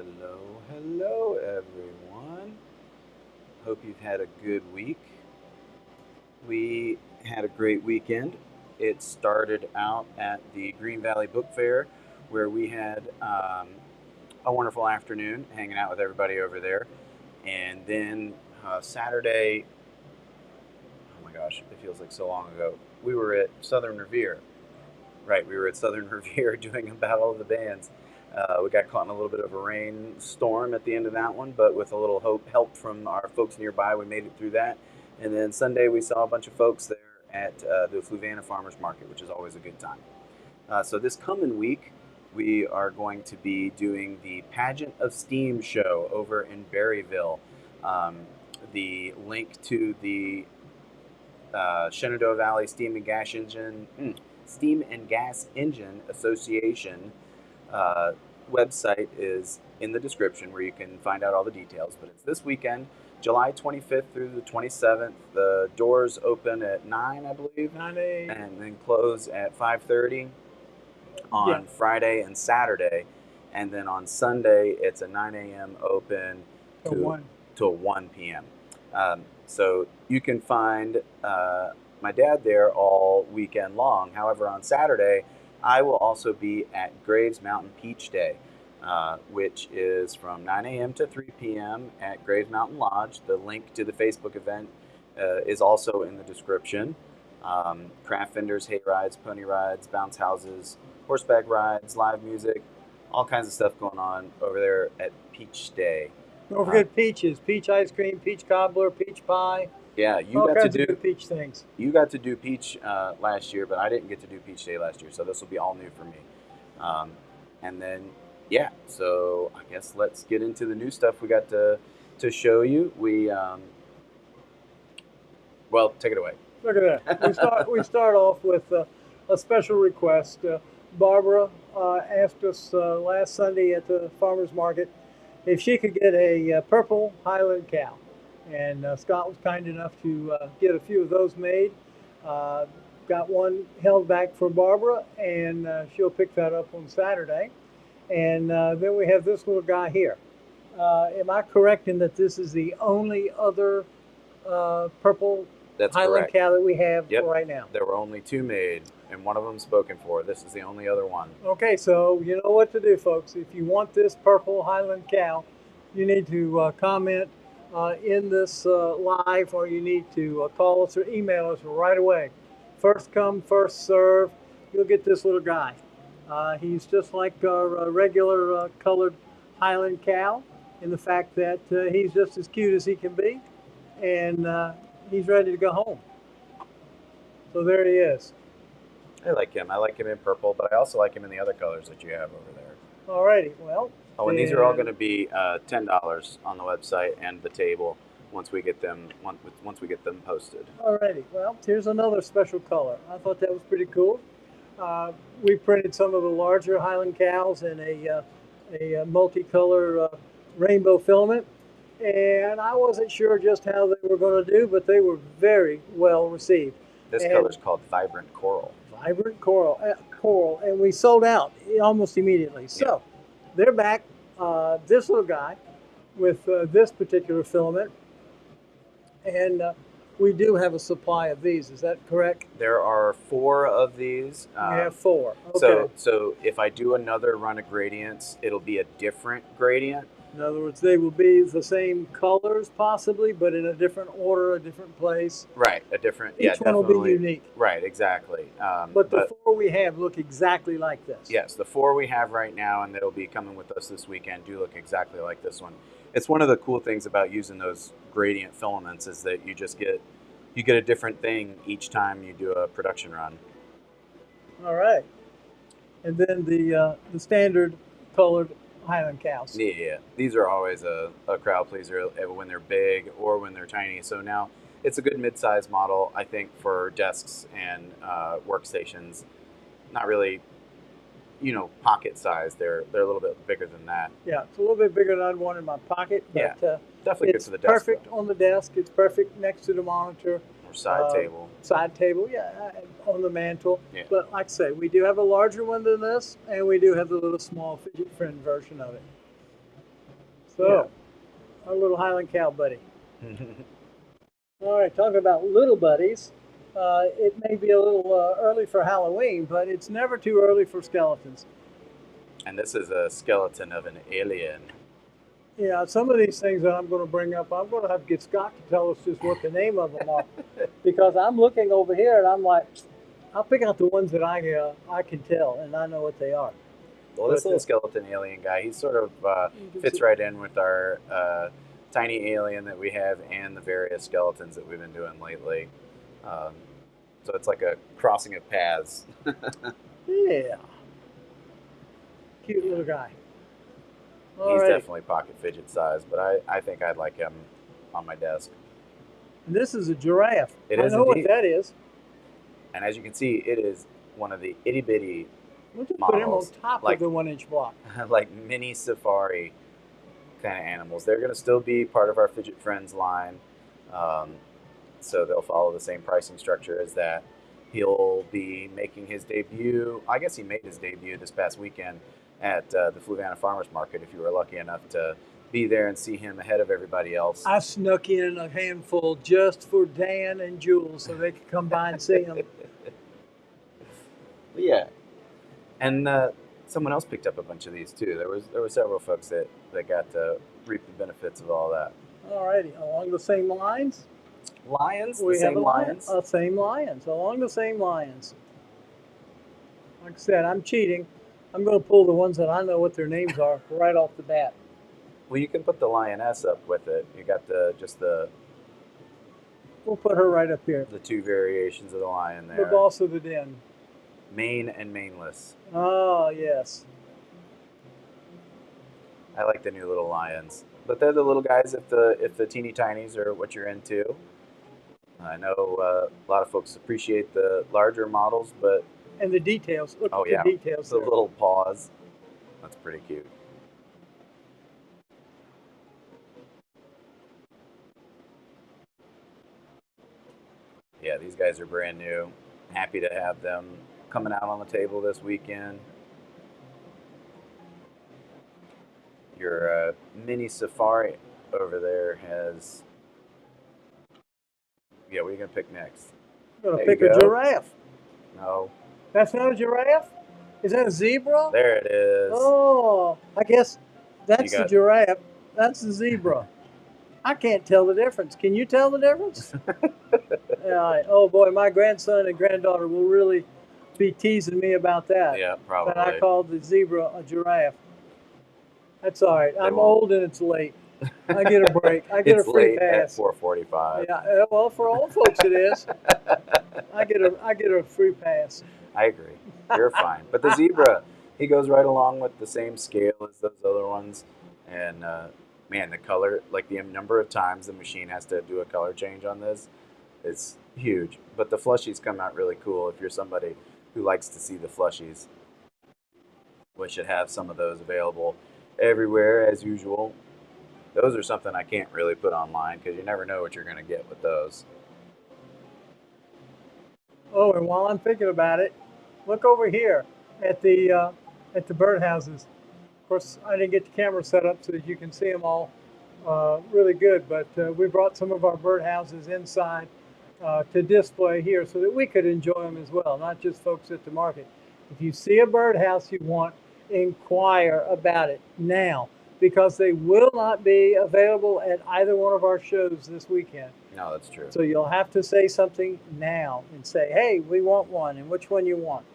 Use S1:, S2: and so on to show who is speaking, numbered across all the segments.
S1: Hello, hello, everyone. Hope you've had a good week. We had a great weekend. It started out at the Green Valley Book Fair, where we had a wonderful afternoon hanging out with everybody over there. And then Saturday, oh my gosh, it feels like so long ago, we were at Southern Revere. Right, we were at Southern Revere doing a battle of the bands. We got caught in a little bit of a rainstorm at the end of that one, but with a little help from our folks nearby, we made it through that. And then Sunday, we saw a bunch of folks there at the Fluvanna Farmers Market, which is always a good time. So this coming week, we are going to be doing the Pageant of Steam show over in Berryville. Um, the link to the Shenandoah Valley Steam and Gas Engine Association uh, website is in the description where you can find out all the details. But it's this weekend, July 25th through the 27th. The doors open at 9, I believe,
S2: 9 a.m.
S1: and then close at 5:30 on
S2: Yeah.
S1: Friday and Saturday. And then on Sunday, it's a 9 a.m. open
S2: To
S1: to,
S2: 1.
S1: to 1 p.m. So you can find my dad there all weekend long. However, on Saturday, I will also be at Graves Mountain Peach Day, which is from 9 a.m. to 3 p.m. at Graves Mountain Lodge. The link to the Facebook event is also in the description. Craft vendors, hay rides, pony rides, bounce houses, horseback rides, live music, all kinds of stuff going on over there at Peach Day.
S2: Don't
S1: Uh,
S2: forget peaches, peach ice cream, peach cobbler, peach pie,
S1: yeah,
S2: all kinds of good peach things.
S1: you got to do peach last year, but I didn't get to do peach day last year, so this will be all new for me. Um, and then yeah, so I guess let's get into the new stuff we got to show you. Well, take it away.
S2: Look at that. We start off with a special request. Barbara asked us last Sunday at the farmers market if she could get a purple Highland cow, and Scott was kind enough to get a few of those made. Uh, got one held back for Barbara, and she'll pick that up on Saturday. And then we have this little guy here. Am I correct in that this is the only other purple
S1: That's
S2: Highland
S1: correct.
S2: cow that we have
S1: Yep.
S2: right now?
S1: There were only two made, and one of them spoken for. This is the only other one.
S2: Okay, so you know what to do, folks. If you want this purple Highland cow, you need to comment in this live, or you need to call us or email us right away. First come, first serve. You'll get this little guy. He's just like a regular colored Highland cow in the fact that he's just as cute as he can be, and he's ready to go home. So there he is.
S1: I like him. I like him in purple, but I also like him in the other colors that you have over there.
S2: Alrighty, well,
S1: Oh, and these are all
S2: then
S1: going to be $10 on the website and the table once we get them posted.
S2: alrighty. Well, here's another special color. I thought that was pretty cool. Uh, we printed some of the larger Highland cows in a multicolor rainbow filament, and I wasn't sure just how they were going to do, but they were very well received.
S1: This
S2: And
S1: color is called Vibrant Coral.
S2: vibrant coral, and we sold out almost immediately. So they're back. This little guy with this particular filament, and we do have a supply of these. Is that correct?
S1: There are four of these.
S2: We have four. Okay.
S1: So if I do another run of gradients, it'll be a different gradient.
S2: In other words, they will be the same colors possibly, but in a different order, a different place.
S1: Right, a different.
S2: Each
S1: Yeah,
S2: one will
S1: definitely.
S2: be unique.
S1: Right, exactly.
S2: But the four we have look exactly like this.
S1: Yes, the four we have right now and that'll be coming with us this weekend do look exactly like this one. It's one of the cool things about using those gradient filaments is that you get a different thing each time you do a production run.
S2: All right. And then the standard colored Highland cows.
S1: Yeah, these are always a crowd pleaser when they're big or when they're tiny. So now it's a good mid-size model, I think, for desks and workstations. Not really, pocket size. They're a little bit bigger than that.
S2: Yeah, it's a little bit bigger than I'd want in my pocket, but
S1: Definitely good
S2: it's
S1: for the desk.
S2: perfect
S1: though.
S2: on the desk. It's perfect next to the monitor,
S1: Or side table.
S2: side table, yeah, on the mantle.
S1: Yeah.
S2: But like I say, we do have a larger one than this, and we do have the little small fidget friend version of it. So, our little Highland cow buddy. All right, talking about little buddies, it may be a little early for Halloween, but it's never too early for skeletons.
S1: And this is a skeleton of an alien.
S2: Yeah, some of these things that I'm going to bring up, I'm going to have to get Scott to tell us just what the name of them are, because I'm looking over here and I'm like, I'll pick out the ones that I can tell and I know what they are.
S1: Well, this little skeleton alien guy, he sort of fits right in with our tiny alien that we have and the various skeletons that we've been doing lately. Um, so it's like a crossing of paths.
S2: Yeah, cute little guy.
S1: He's definitely pocket fidget size, but I think I'd like him on my desk.
S2: And this is a giraffe.
S1: It
S2: I
S1: is
S2: know
S1: indeed.
S2: what that is.
S1: And as you can see, it is one of the itty bitty
S2: We'll just
S1: models,
S2: put him on top
S1: like,
S2: of the 1-inch block.
S1: like mini safari kind of animals. They're going to still be part of our Fidget Friends line. So they'll follow the same pricing structure as that. He'll be making his debut. I guess he made his debut this past weekend at the Fluvanna Farmers Market, if you were lucky enough to be there and see him ahead of everybody else.
S2: I snuck in a handful just for Dan and Jules so they could come by and see him.
S1: Yeah. And someone else picked up a bunch of these too. There were several folks that got to reap the benefits of all that.
S2: Alrighty, along the same lines,
S1: Lions,
S2: we
S1: the
S2: have
S1: same lions.
S2: Same lions, along the same lions. Like I said, I'm cheating. I'm going to pull the ones that I know what their names are right off the bat.
S1: Well, you can put the lioness up with it. You got just the.
S2: We'll put her right up here.
S1: The two variations of the lion there.
S2: The boss of the den.
S1: Mane and maneless.
S2: Oh yes.
S1: I like the new little lions, but they're the little guys if the teeny tinies are what you're into. I know a lot of folks appreciate the larger models, but
S2: and the details. Look at
S1: yeah,
S2: the details.
S1: The little paws. That's pretty cute. Yeah, these guys are brand new. Happy to have them coming out on the table this weekend. Your mini safari over there has. Yeah, what are you gonna pick next?
S2: I'm gonna pick a giraffe.
S1: No.
S2: That's not a giraffe? Is that a zebra?
S1: There it is.
S2: Oh, I guess that's the giraffe. That's the zebra. I can't tell the difference. Can you tell the difference? Oh boy, my grandson and granddaughter will really be teasing me about that.
S1: Yeah, probably.
S2: That I called the zebra a giraffe. That's all right. I'm old and it's late. I get a break. I get a free pass.
S1: At 4:45.
S2: Yeah, well, for old folks it is. I get a free pass.
S1: I agree. You're fine. But the zebra, he goes right along with the same scale as those other ones, and man, the color, like the number of times the machine has to do a color change on this, is huge. But the flushies come out really cool. If you're somebody who likes to see the flushies, we should have some of those available everywhere as usual. Those are something I can't really put online because you never know what you're going to get with those.
S2: Oh, and while I'm thinking about it, look over here at the birdhouses. Of course, I didn't get the camera set up so that you can see them all really good, but we brought some of our birdhouses inside to display here so that we could enjoy them as well, not just folks at the market. If you see a birdhouse you want, inquire about it now, because they will not be available at either one of our shows this weekend.
S1: No, that's true.
S2: So you'll have to say something now and say, hey, we want one, and which one you want.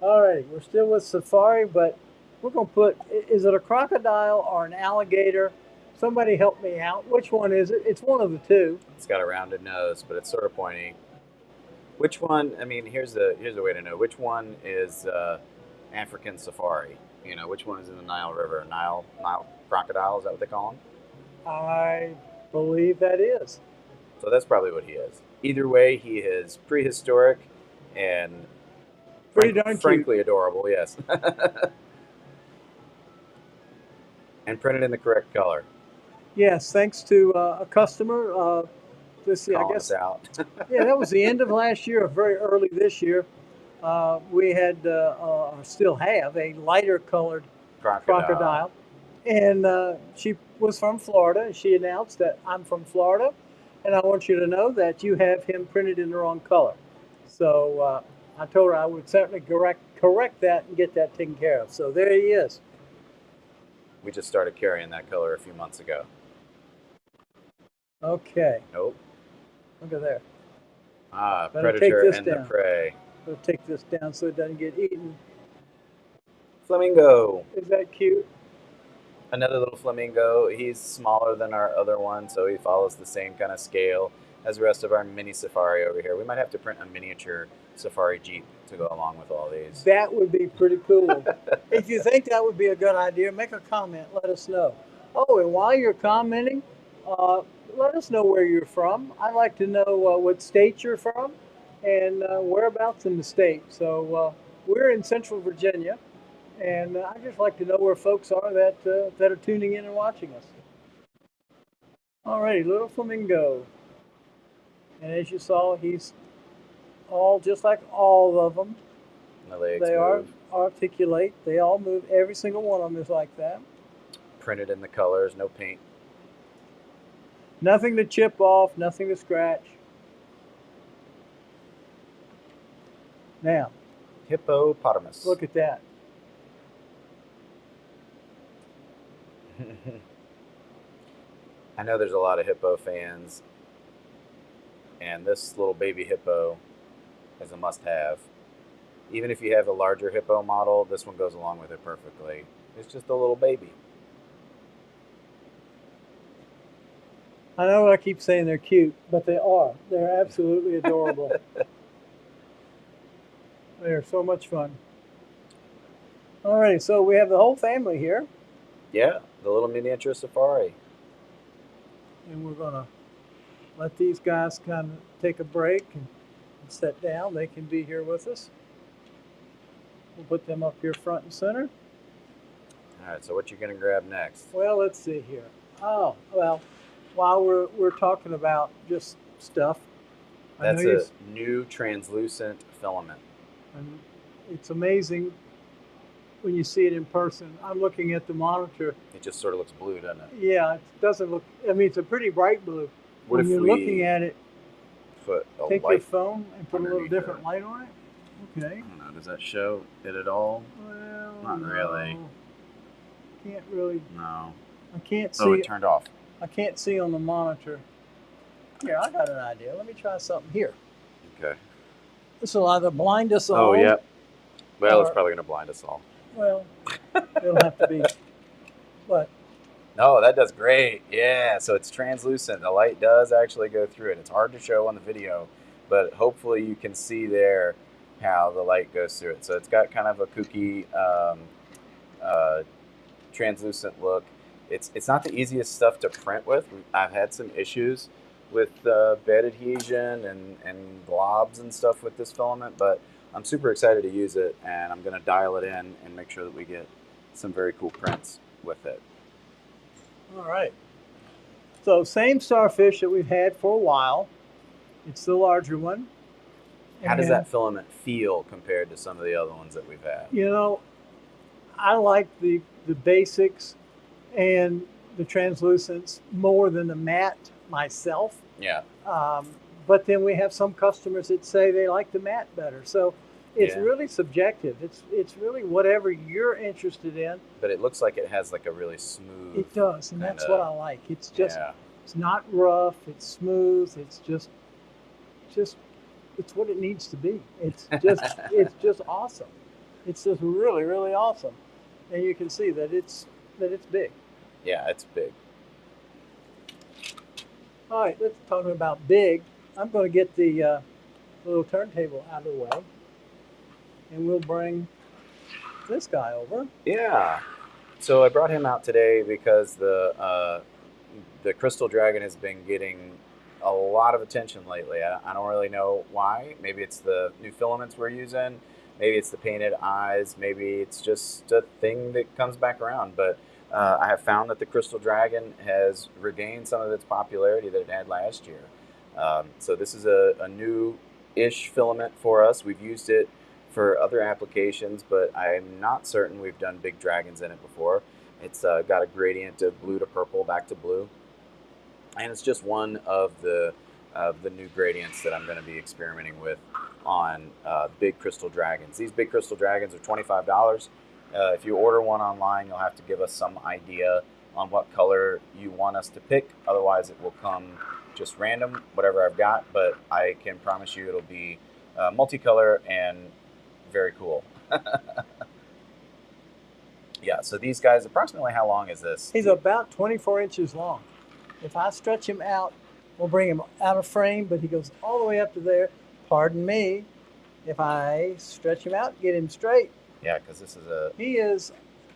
S2: All right, we're still with safari, but we're going to put, is it a crocodile or an alligator? Somebody help me out. Which one is it? It's one of the two.
S1: It's got a rounded nose, but it's sort of pointy. Which one, I mean, here's the way to know. Which one is African safari? You know, which one is in the Nile River? Nile crocodile, is that what they call them?
S2: I believe that is.
S1: So that's probably what he is. Either way, he is prehistoric and frankly adorable, yes. And printed in the correct color.
S2: Yes, thanks to a customer. This, I guess,
S1: out.
S2: Yeah, that was the end of last year, or very early this year. We had, still have, a lighter colored crocodile. And she was from Florida, and she announced that I'm from Florida, and I want you to know that you have him printed in the wrong color. So I told her I would certainly correct that and get that taken care of. So there he is.
S1: We just started carrying that color a few months ago.
S2: Okay,
S1: Nope.
S2: look at there.
S1: Ah,
S2: Better take
S1: predator
S2: this
S1: and the
S2: down.
S1: prey.
S2: Better take this down so it doesn't get eaten.
S1: Flamingo.
S2: Is that cute?
S1: Another little flamingo. He's smaller than our other one, so he follows the same kind of scale as the rest of our mini safari over here. We might have to print a miniature safari jeep to go along with all these.
S2: That would be pretty cool. If you think that would be a good idea, make a comment. Let us know. Oh, and while you're commenting, uh, let us know where you're from. I'd like to know what state you're from and whereabouts in the state. So we're in Central Virginia, and I'd just like to know where folks are that are tuning in and watching us. Alrighty, little flamingo, and as you saw, he's all just like all of them.
S1: The legs
S2: They are
S1: move.
S2: articulate. They all move. Every single one of them is like that.
S1: Printed in the colors, no paint.
S2: Nothing to chip off, nothing to scratch. Now,
S1: Hippopotamus.
S2: look at that.
S1: I know there's a lot of hippo fans, and this little baby hippo is a must-have. Even if you have a larger hippo model, this one goes along with it perfectly. It's just a little baby.
S2: I know I keep saying they're cute, but they are. They're absolutely adorable. They're so much fun. Alrighty, so we have the whole family here,
S1: Yeah, the little miniature safari.
S2: and we're gonna let these guys kind of take a break and sit down. They can be here with us. We'll put them up here front and center.
S1: All right, so what you gonna grab next?
S2: Well, let's see here. Oh, well, while we're talking about just stuff, I know
S1: That's
S2: you.
S1: a new translucent filament.
S2: And it's amazing when you see it in person. I'm looking at the monitor.
S1: It just sort of looks blue, doesn't it?
S2: Yeah, it doesn't look. I mean, it's a pretty bright blue.
S1: What
S2: When
S1: if
S2: you're looking
S1: we
S2: at it,
S1: put a
S2: take your
S1: light
S2: phone and put a little
S1: underneath
S2: different
S1: it?
S2: light on it. Okay.
S1: I don't know. Does that show it at all?
S2: Well,
S1: Not really.
S2: no. Can't really.
S1: No.
S2: I can't
S1: Oh,
S2: see.
S1: it turned off.
S2: I can't see on the monitor. Here, I got an idea. Let me try something here.
S1: Okay.
S2: This will either blind us all.
S1: Oh, yep. Well, it's
S2: or-
S1: probably gonna blind us all.
S2: Well, it'll have to be. But
S1: No, that does great. Yeah, so it's translucent. The light does actually go through it. It's hard to show on the video, but hopefully you can see there how the light goes through it. So it's got kind of a kooky uh, translucent look. It's not the easiest stuff to print with. I've had some issues with bed adhesion and globs and stuff with this filament, but I'm super excited to use it, and I'm going to dial it in and make sure that we get some very cool prints with it.
S2: all right. So same starfish that we've had for a while. It's the larger one.
S1: How does
S2: And,
S1: that filament feel compared to some of the other ones that we've had?
S2: You know, I like the basics and the translucents more than the matte myself.
S1: Yeah.
S2: But then we have some customers that say they like the matte better. So it's
S1: Yeah.
S2: really subjective. It's really whatever you're interested in.
S1: But it looks like it has like a really smooth.
S2: It does, and that's
S1: kinda-
S2: what I like. It's just
S1: Yeah.
S2: it's not rough. It's smooth. It's just it's what it needs to be. It's just awesome. It's just really really awesome, and you can see that it's big.
S1: Yeah, it's big.
S2: All right, let's talk about big. I'm going to get the little turntable out of the way, and we'll bring this guy over.
S1: Yeah. So I brought him out today because the crystal dragon has been getting a lot of attention lately. I don't really know why. Maybe it's the new filaments we're using. Maybe it's the painted eyes. Maybe it's just a thing that comes back around. But I have found that the crystal dragon has regained some of its popularity that it had last year. So this is a new-ish filament for us. We've used it for other applications, but I'm not certain we've done big dragons in it before. It's got a gradient of blue to purple back to blue, and it's just one of the new gradients that I'm going to be experimenting with on big crystal dragons. These big crystal dragons are $25. If you order one online, you'll have to give us some idea on what color you want us to pick. Otherwise, it will come just random, whatever I've got. But I can promise you it'll be multicolor and very cool. Yeah, so these guys, approximately how long is this?
S2: He's about 24 inches long. If I stretch him out, we'll bring him out of frame, but he goes all the way up to there. Pardon me. If I stretch him out, get him straight.
S1: Yeah, because this is a...
S2: He is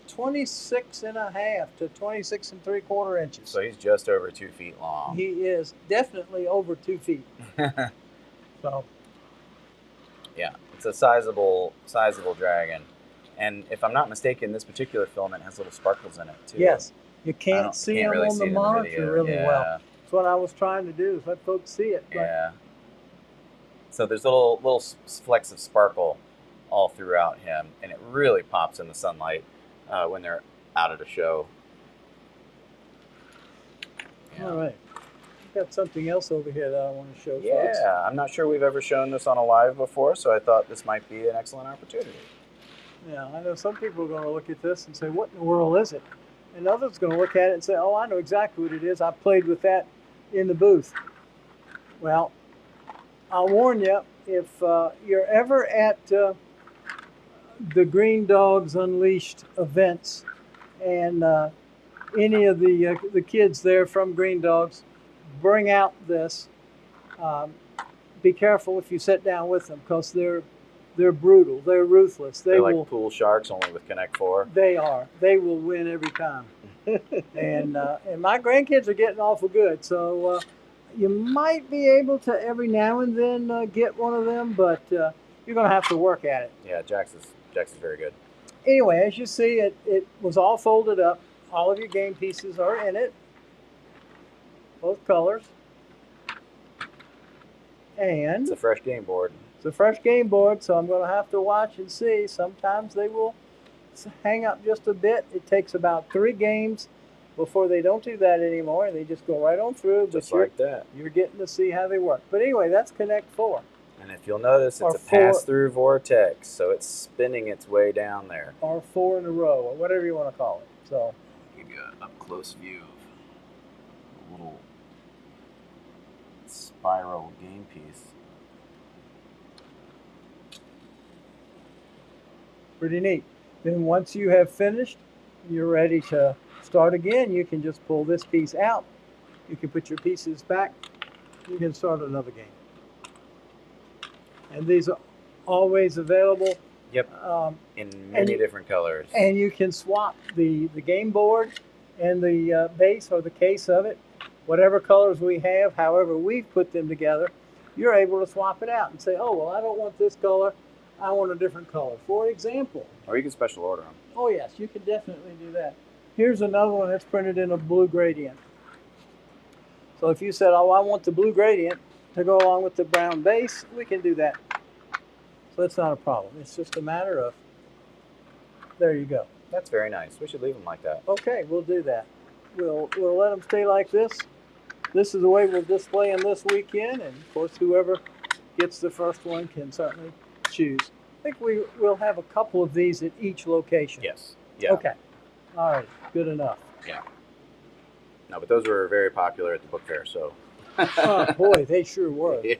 S2: 26 and a half to 26 and 3/4 inches.
S1: So he's just over 2 feet long.
S2: He is definitely over 2 feet. So.
S1: Yeah, it's a sizable dragon. And if I'm not mistaken, this particular filament has little sparkles in it too.
S2: Yes, you can't see them
S1: really
S2: on the monitor really well. That's what I was trying to do, is let folks see it. But
S1: yeah. So there's little flecks of sparkle all throughout him, and it really pops in the sunlight when they're out at a show.
S2: Yeah. All right. I've got something else over here that I want to show folks.
S1: Yeah, I'm not sure we've ever shown this on a live before, so I thought this might be an excellent opportunity.
S2: Yeah, I know some people are going to look at this and say, what in the world is it? And others are going to look at it and say, oh, I know exactly what it is. I played with that in the booth. Well, I'll warn you, if you're ever at the Green Dogs Unleashed events and any of the kids there from Green Dogs bring out this, be careful if you sit down with them, because they're brutal. They're ruthless.
S1: They're like pool sharks, only with Connect 4.
S2: They are. They will win every time. and my grandkids are getting awful good, so you might be able to every now and then get one of them, but you're going to have to work at it.
S1: Yeah, Jax is very good.
S2: Anyway, as you see, it was all folded up. All of your game pieces are in it, both colors. And
S1: it's a fresh game board.
S2: It's a fresh game board, so I'm going to have to watch and see. Sometimes they will hang up just a bit. It takes about 3 games before they don't do that anymore. They just go right on through.
S1: Just like that.
S2: You're getting to see how they work. But anyway, that's Connect 4.
S1: And if you'll notice, it's a pass-through vortex, so it's spinning its way down there.
S2: Or 4 in a row, or whatever you want to call it. So
S1: I'll give you an up-close view of a little spiral game piece.
S2: pretty neat. Then once you have finished, you're ready to start again. You can just pull this piece out. You can put your pieces back. You can start another game. And these are always available.
S1: Yep. In many different colors.
S2: And you can swap the game board and the base or the case of it. Whatever colors we have, however we've put them together, you're able to swap it out and say, oh, well, I don't want this color. I want a different color. For example.
S1: Or you can special order them.
S2: Oh, yes, you can definitely do that. Here's another one that's printed in a blue gradient. So if you said, oh, I want the blue gradient to go along with the brown base, we can do that. So that's not a problem. It's just a matter of, there you go.
S1: That's very nice. We should leave them like that.
S2: Okay, we'll do that. We'll let them stay like this. This is the way we'll display them this weekend, and of course, whoever gets the first one can certainly choose. I think we'll have a couple of these at each location.
S1: Yes. Yeah.
S2: Okay. All right. Good enough.
S1: Yeah. No, but those were very popular at the book fair, so.
S2: Oh, boy, they sure were.
S1: Yeah.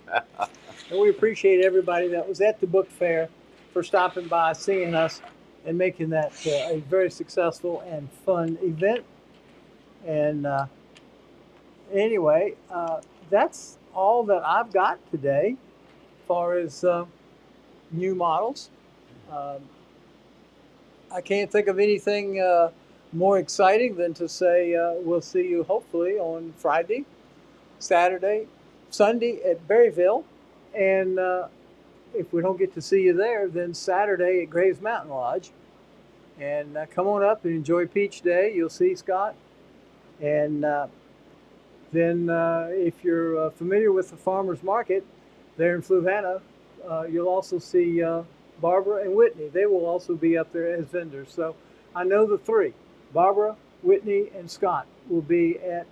S2: And we appreciate everybody that was at the book fair for stopping by, seeing us, and making that a very successful and fun event. And anyway, that's all that I've got today as far as new models. I can't think of anything more exciting than to say we'll see you hopefully on Friday, Saturday, Sunday at Berryville. And if we don't get to see you there, then Saturday at Graves Mountain Lodge. And come on up and enjoy Peach Day. You'll see Scott. And then if you're familiar with the farmer's market there in Fluvanna, you'll also see Barbara and Whitney. They will also be up there as vendors. So I know the three. Barbara, Whitney, and Scott will be at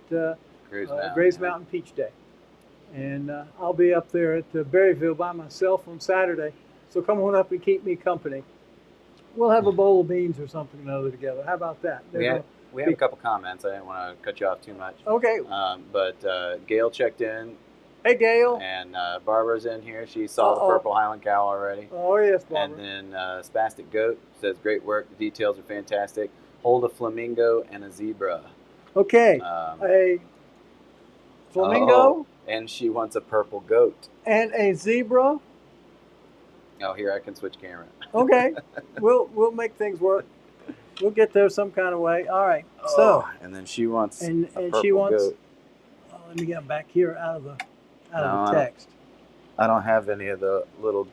S2: Grays
S1: Yeah.
S2: Mountain Peach Day. And I'll be up there at Berryville by myself on Saturday. So come on up and keep me company. We'll have a bowl of beans or something or other together. How about that?
S1: We have a couple comments. I didn't want to cut you off too much.
S2: Okay.
S1: But Gail checked in,
S2: Hey, Gail.
S1: and Barbara's in here. She saw the purple Highland cow already.
S2: Oh, yes, Barbara.
S1: And then Spastic Goat says, great work. The details are fantastic. Hold a flamingo and a zebra.
S2: Okay. A flamingo.
S1: Oh, and she wants a purple goat.
S2: And a zebra.
S1: Oh, here, I can switch camera.
S2: Okay. We'll make things work. We'll get there some kind of way. All right. So.
S1: And then she wants
S2: and
S1: a purple
S2: she wants.
S1: goat.
S2: Oh, let me get back here out of the text.
S1: I don't have any of the little.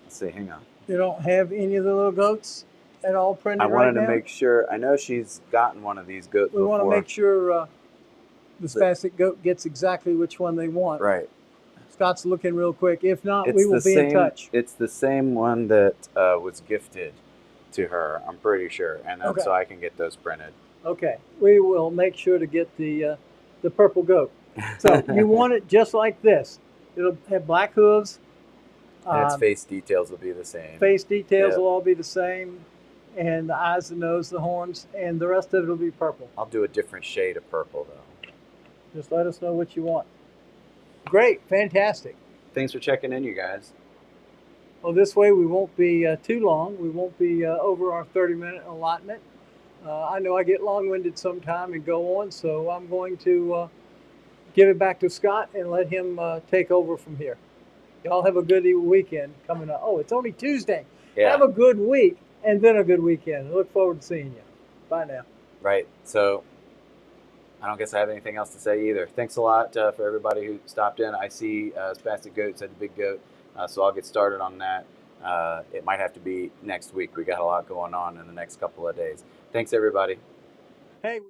S1: Let's see. Hang on.
S2: You don't have any of the little goats at all printed right now?
S1: I wanted to make sure. I know she's gotten one of these goats before.
S2: We want to make sure the spastic goat gets exactly which one they want.
S1: Right.
S2: Scott's looking real quick. If not, we will be in touch.
S1: It's the same one that was gifted to her, I'm pretty sure. And then so I can get those printed.
S2: Okay. We will make sure to get the purple goat. So you want it just like this. It'll have black hooves.
S1: And its face details will be the same.
S2: Face details will all be the same. And the eyes, the nose, the horns, and the rest of it will be purple.
S1: I'll do a different shade of purple, though.
S2: Just let us know what you want. Great. Fantastic.
S1: Thanks for checking in, you guys.
S2: Well, this way we won't be too long. We won't be over our 30-minute allotment. I know I get long-winded sometime and go on, so I'm going to give it back to Scott and let him take over from here. Y'all have a good weekend coming up. Oh, it's only Tuesday.
S1: Yeah.
S2: Have a good week and then a good weekend. I look forward to seeing you. Bye now.
S1: Right. So I don't guess I have anything else to say either. Thanks a lot for everybody who stopped in. I see Spastic Goat said the big goat, so I'll get started on that. It might have to be next week. We got a lot going on in the next couple of days. Thanks, everybody.
S2: Hey.